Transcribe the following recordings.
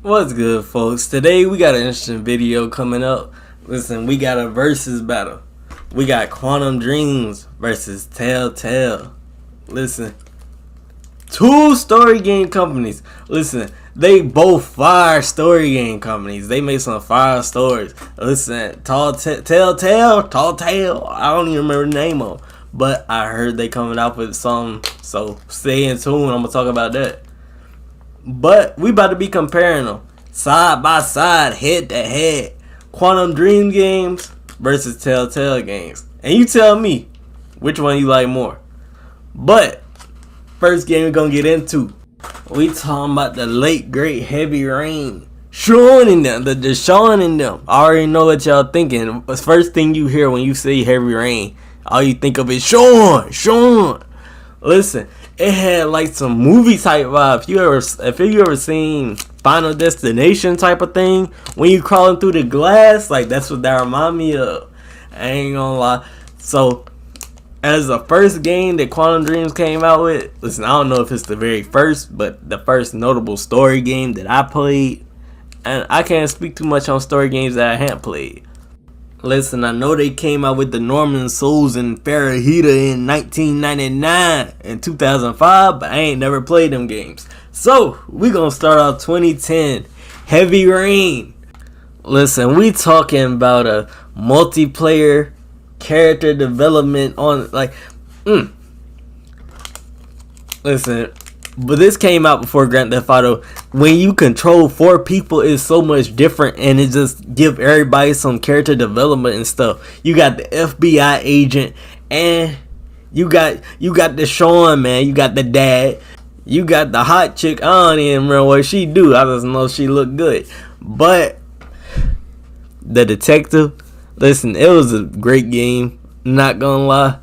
What's good, folks? Today we got an interesting video coming up. Listen, we got a versus battle. We got Quantic Dreams versus Telltale. Listen, two story game companies. Listen, they both fire story game companies. They make some fire stories. Listen, Telltale. I don't even remember the name of them, but I heard they coming out with something. So stay in tune. I'm gonna talk about that. But we about to be comparing them side by side, head to head. Quantic Dream games versus Telltale games. And you tell me which one you like more. But first game we're gonna get into, we talking about the late great Heavy Rain. Sean in them, the Sean in them. I already know what y'all thinking. First thing you hear when you say Heavy Rain, all you think of is Sean. Listen, it had like some movie type vibe. If you ever seen Final Destination type of thing, when you crawling through the glass, like that's what that remind me of. I ain't gonna lie. So, as the first game that Quantic Dreams came out with, listen, I don't know if it's the very first, but the first notable story game that I played, and I can't speak too much on story games that I haven't played. Listen, I know they came out with the Norman Souls and Farahita in 1999 and 2005, but I ain't never played them games. So, we gonna start off 2010, Heavy Rain. Listen, we talking about a multiplayer character development on, Listen, but this came out before Grand Theft Auto. When you control 4 people, it's so much different, and it just give everybody some character development and stuff. You got the FBI agent, and you got the Sean, man. You got the dad. You got the hot chick. I don't even remember what she do. I just know she looked good. But the detective, listen, it was a great game. Not gonna lie,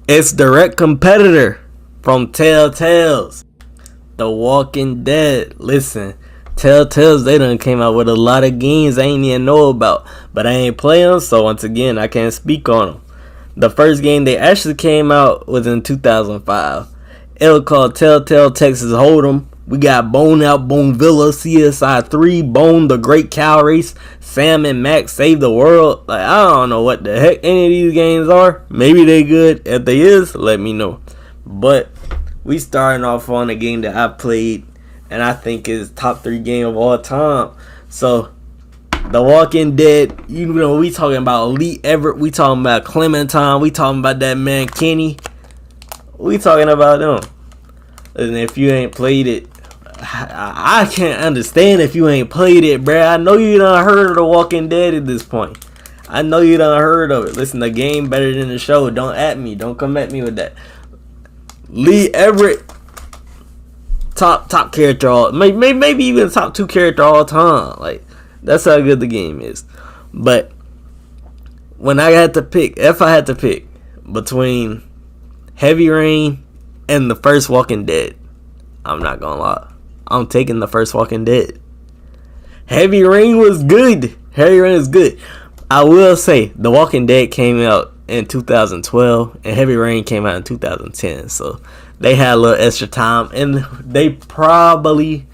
it's direct competitor from Telltale's The Walking Dead. Listen, Telltale's, they done came out with a lot of games I ain't even know about, but I ain't play them, so once again, I can't speak on them. The first game they actually came out was in 2005. It was called Telltale Texas Hold'em. We got Bone Out Bonevilla, CSI 3, Bone the Great Cow Race, Sam and Max Save the World. Like, I don't know what the heck any of these games are. Maybe they good. If they is, let me know. But we starting off on a game that I played and I think is top 3 game of all time. So, The Walking Dead, you know, we talking about Lee Everett, we talking about Clementine, we talking about that man Kenny. We talking about them. And if you ain't played it, I can't understand if you ain't played it, bruh. I know you done heard of The Walking Dead at this point. I know you done heard of it. Listen, the game better than the show. Don't at me. Don't come at me with that. Lee Everett, top character, maybe even top 2 character all time. Like, that's how good the game is. But when I had to pick, if I had to pick between Heavy Rain and the first Walking Dead, I'm not gonna lie, I'm taking the first Walking Dead. Heavy Rain was good. Heavy Rain is good. I will say The Walking Dead came out in 2012 and Heavy Rain came out in 2010, so they had a little extra time, and they probably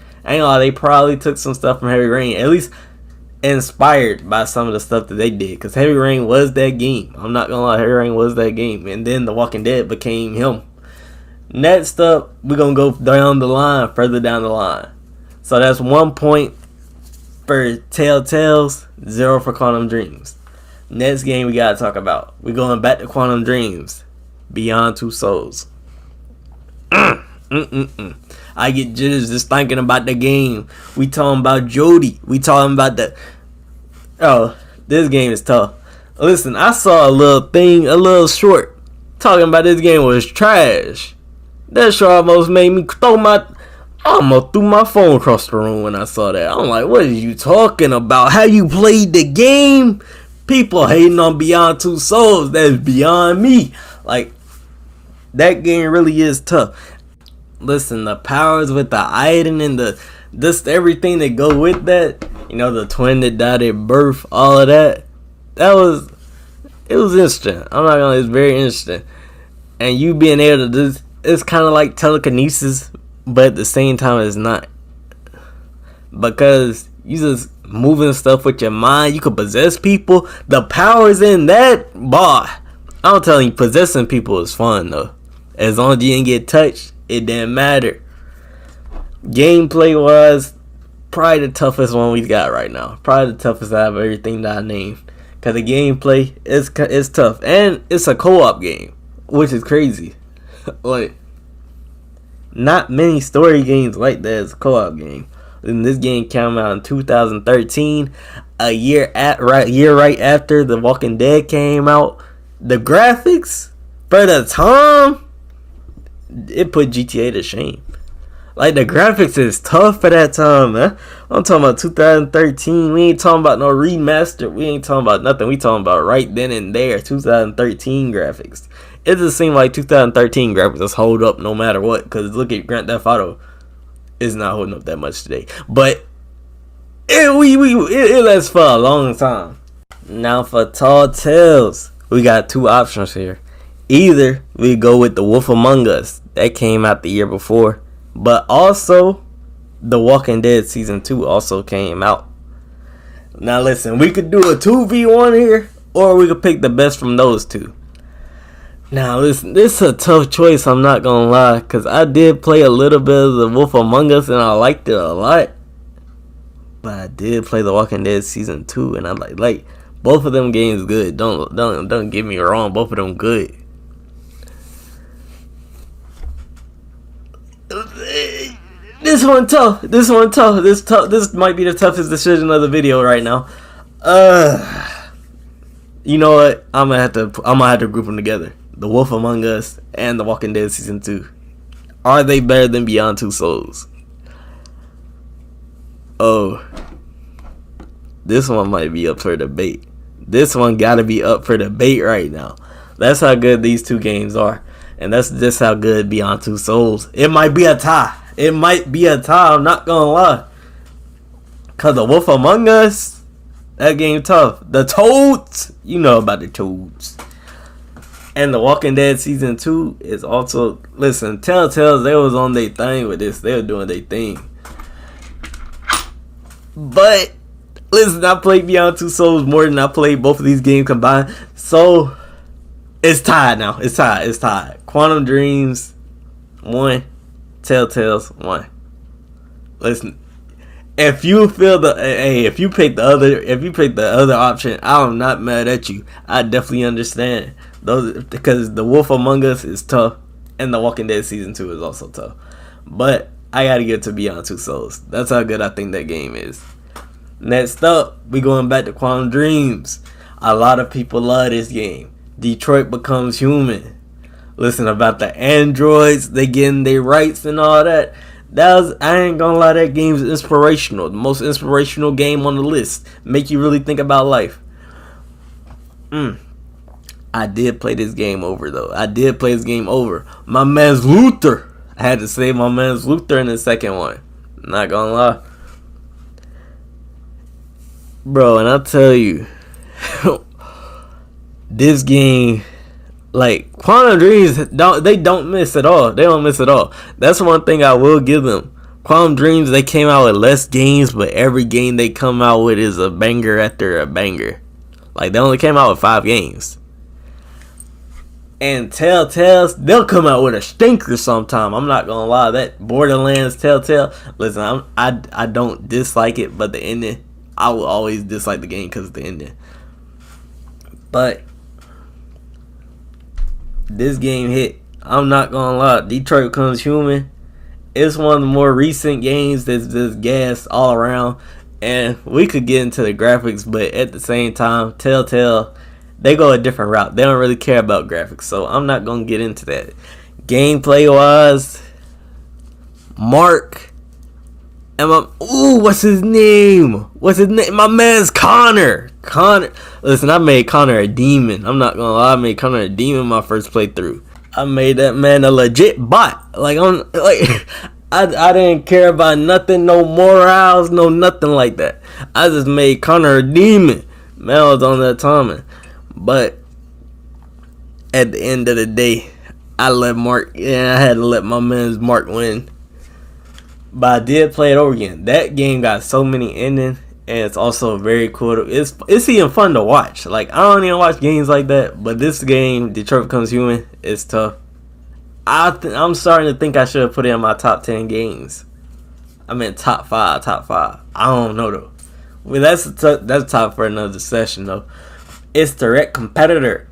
took some stuff from Heavy Rain, at least inspired by some of the stuff that they did, because Heavy Rain was that game. I'm not gonna lie, Heavy Rain was that game, and then The Walking Dead became him. Next up, we're gonna go further down the line. So that's 1 point for Telltale's, 0 for Quantic Dreams. Next game we gotta talk about. We're going back to Quantic Dreams, Beyond Two Souls. I get jitters just thinking about the game. We talking about Jody. We talking about this game is tough. Listen, I saw a little short talking about this game was trash. That sure almost made me I almost threw my phone across the room when I saw that. I'm like, what are you talking about? How you played the game? People hating on Beyond Two Souls. That's beyond me. Like, that game really is tough. Listen, the powers with the iron and just everything that go with that, you know, the twin that died at birth, all of that, it was interesting. I'm not gonna, it's very interesting. And you being able to do, it's kind of like telekinesis, but at the same time it's not. because you just moving stuff with your mind. You can possess people. The powers in that, boy. I'm telling you, possessing people is fun though. As long as you didn't get touched, it didn't matter. Gameplay wise, probably the toughest one we got right now. Probably the toughest out of everything that I named. Because the gameplay is tough. And it's a co-op game, which is crazy. Like, not many story games like that is a co-op game. And this game came out in 2013, a year right after The Walking Dead came out. The graphics, for the time, it put GTA to shame. Like, the graphics is tough for that time, man. I'm talking about 2013. We ain't talking about no remaster. We ain't talking about nothing. We talking about right then and there, 2013 graphics. It just seems like 2013 graphics just hold up no matter what. Because look at Grand Theft Auto. It's not holding up that much today. But it lasts for a long time. Now for Tall Tales, we got two options here. Either we go with The Wolf Among Us. That came out the year before. But also, The Walking Dead Season 2 also came out. Now listen, we could do a 2v1 here, or we could pick the best from those two. Now listen, this is a tough choice, I'm not gonna lie, because I did play a little bit of The Wolf Among Us and I liked it a lot. But I did play The Walking Dead Season 2 and I'm like both of them games good. Don't get me wrong, both of them good. This one tough. This might be the toughest decision of the video right now. You know what? I'm gonna have to group them together. The Wolf Among Us and The Walking Dead Season 2. Are they better than Beyond Two Souls? Oh, this one might be up for debate. This one gotta be up for debate right now. That's how good these two games are. And that's just how good Beyond Two Souls. It might be a tie. I'm not gonna lie. Cause The Wolf Among Us, that game tough. The Toads, you know about the Toads. And The Walking Dead Season 2 is also, listen, Telltale, they was on their thing with this. They were doing their thing. But, listen, I played Beyond Two Souls more than I played both of these games combined. So, it's tied now. It's tied. Quantum Dreams 1, Telltale's 1. Listen, if you pick the other option, I'm not mad at you. I definitely understand those, because The Wolf Among Us is tough and The Walking Dead Season 2 is also tough. But I gotta get to Beyond Two Souls. That's how good I think that game is. Next up, we going back to Quantum Dreams. A lot of people love this game. Detroit Becomes Human. Listen, about the androids, they getting their rights and all that. I ain't gonna lie, that game's inspirational. The most inspirational game on the list. Make you really think about life. I did play this game over though. My man's Luther. I had to say my man's Luther in the second one. Not gonna lie. Bro, and I'll tell you, this game, like, Quantum Dreams, they don't miss at all. That's one thing I will give them. Quantum Dreams, they came out with less games, but every game they come out with is a banger after a banger. Like, they only came out with 5 games. And Telltale, they'll come out with a stinker sometime. I'm not gonna lie. That Borderlands Telltale, listen, I don't dislike it, but the ending, I will always dislike the game because of the ending. But this game hit. I'm not gonna lie. Detroit Becomes Human, it's one of the more recent games that's just gas all around. And we could get into the graphics, but at the same time, Telltale, they go a different route. They don't really care about graphics, so I'm not gonna get into that. Gameplay wise, Mark, and what's his name? My man's Connor. Listen, I made Connor a demon. I'm not gonna lie, I made Connor a demon my first playthrough. I made that man a legit bot. I didn't care about nothing, no morals, no nothing like that. I just made Connor a demon. Man, I was on that timing. But at the end of the day, I had to let my man's Mark win. but I did play it over again. That game got so many endings, and it's also very cool. It's even fun to watch. Like, I don't even watch games like that, but this game, Detroit Becomes Human, is tough. I'm starting to think I should have put it in my top 10 games. I meant top 5. I don't know though. Well, that's top for another session though. It's direct competitor.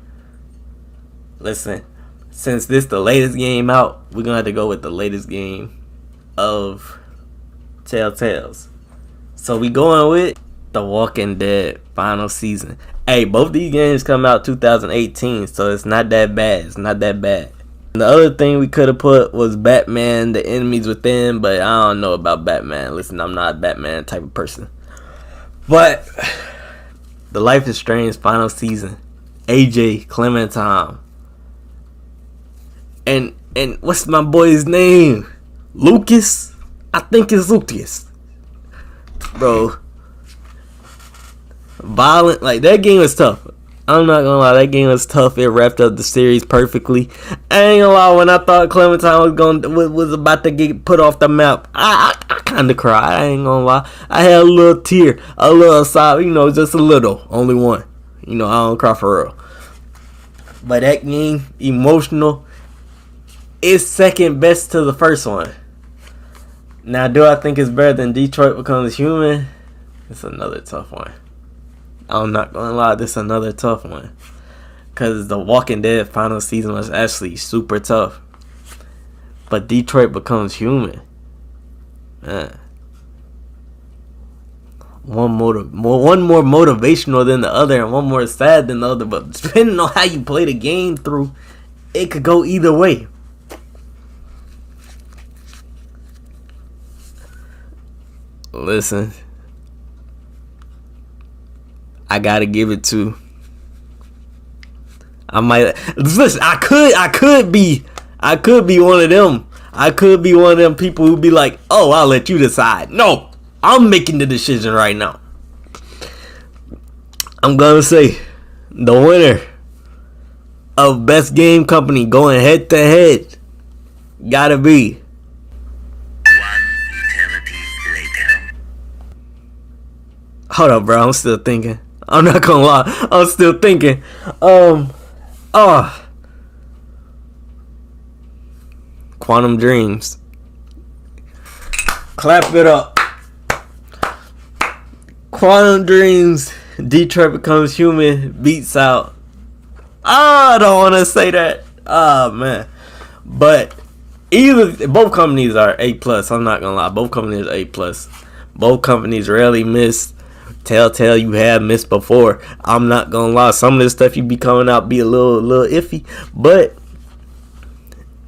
Listen, since this the latest game out, we're gonna have to go with the latest game of Telltale's. So we going with The Walking Dead final season. Hey, both these games come out 2018, so it's not that bad. The other thing we could have put was Batman, The Enemies Within, but I don't know about Batman. Listen, I'm not a Batman type of person. But the Life is Strange final season, AJ, Clementine, and what's my boy's name? Lucas? I think it's Lucas. Bro, violent, like that game was tough. I'm not gonna lie, that game was tough. It wrapped up the series perfectly. I ain't gonna lie, when I thought Clementine was about to get put off the map, I kind of cried. I ain't gonna lie. I had a little tear, a little sob, just a little, only one. I don't cry for real. But that game, emotional, is second best to the first one. Now, do I think it's better than Detroit Becomes Human? It's another tough one. I'm not gonna lie, this is another tough one. Because The Walking Dead final season was actually super tough. But Detroit Becomes Human, man. One more motivational than the other, and one more sad than the other. But depending on how you play the game through, it could go either way. Listen, I gotta give it to. I could be one of them. I could be one of them people who be like, "Oh, I'll let you decide." No, I'm making the decision right now. I'm gonna say the winner of Best Game Company going head to head gotta be. Hold up, bro. I'm still thinking. I'm not gonna lie. I'm still thinking. Quantum Dreams. Clap it up. Quantum Dreams. Detroit Becomes Human beats out. I don't want to say that. Man. But both companies are A+. I'm not gonna lie. Both companies are A+. Both companies rarely miss. Telltale, you have missed before. I'm not gonna lie, some of the stuff you be coming out be a little iffy, but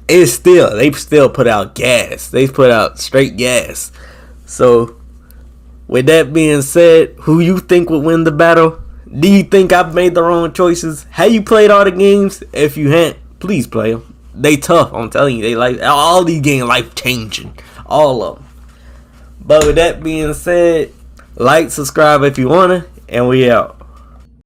they still put out gas. They put out straight gas. So with that being said, who you think would win the battle? Do you think I've made the wrong choices? Have you played all the games? If you haven't, please play them. They tough, I'm telling you. They like all these games, life changing, all of them. But with that being said, like, subscribe if you wanna, and we out.